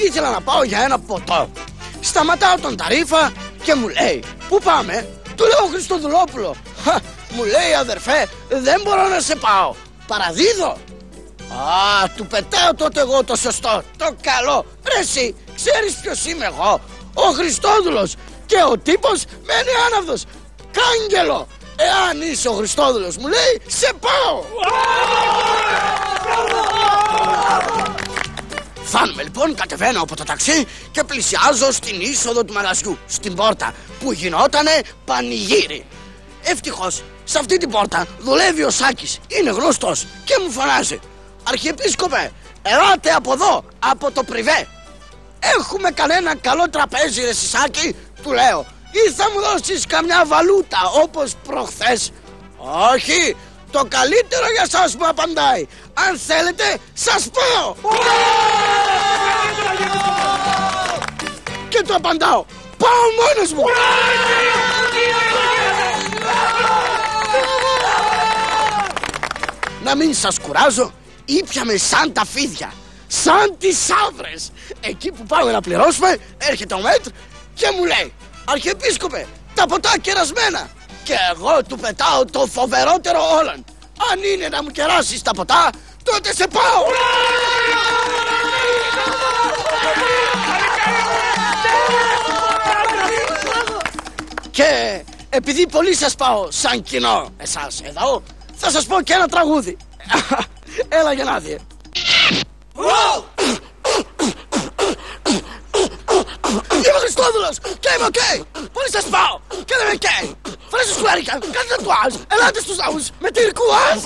ήθελα να πάω για ένα ποτό. Σταματάω τον ταρίφα και μου λέει, πού πάμε? Του λέω Χριστοδουλόπουλο. Μου λέει, αδερφέ, δεν μπορώ να σε πάω, παραδίδω. Του πετάω τότε εγώ το σωστό, το καλό. Ρε εσύ, ξέρεις ποιος είμαι εγώ? Ο Χριστόδουλος. Και ο τύπος μένει άναυδος. Κάγκελο, εάν είσαι ο Χριστόδουλος, μου λέει, σε πάω. Φτάνουμε λοιπόν, κατεβαίνω από το ταξί και πλησιάζω στην είσοδο του μαγαζιού, στην πόρτα που γινότανε πανηγύρι. Ευτυχώς σε αυτή την πόρτα δουλεύει ο Σάκης, είναι γνωστός και μου φωνάζει, Αρχιεπίσκοπε, ελάτε από εδώ, από το πριβέ. Έχουμε κανένα καλό τραπέζι ρε Σάκη? Του λέω, ή θα μου δώσεις καμιά βαλούτα όπως προχθές? Όχι, το καλύτερο για σας μου απαντάει, αν θέλετε σας πάω. Και του απαντάω, πάω μόνος μου. Να μην σας κουράζω, ήπιαμε σαν τα φίδια, σαν τις άβρες. Εκεί που πάμε να πληρώσουμε, έρχεται ο μέτρ και μου λέει, Αρχιεπίσκοπε, τα ποτά κερασμένα. Και εγώ του πετάω το φοβερότερο όλων, αν είναι να μου κεράσεις τα ποτά, τότε σε πάω. Και επειδή πολύ σας πάω σαν κοινό εσάς εδώ, θα σας πω και ένα τραγούδι. Έλα για να δει. Είμαι ο Χριστόδουλος και είμαι οκ. Πολύ σας πάω και δεν με καίει. Φρέσους του Έρικα, κάντε τατουάζ, ελάτε στους ναούς με τυρκουάζ.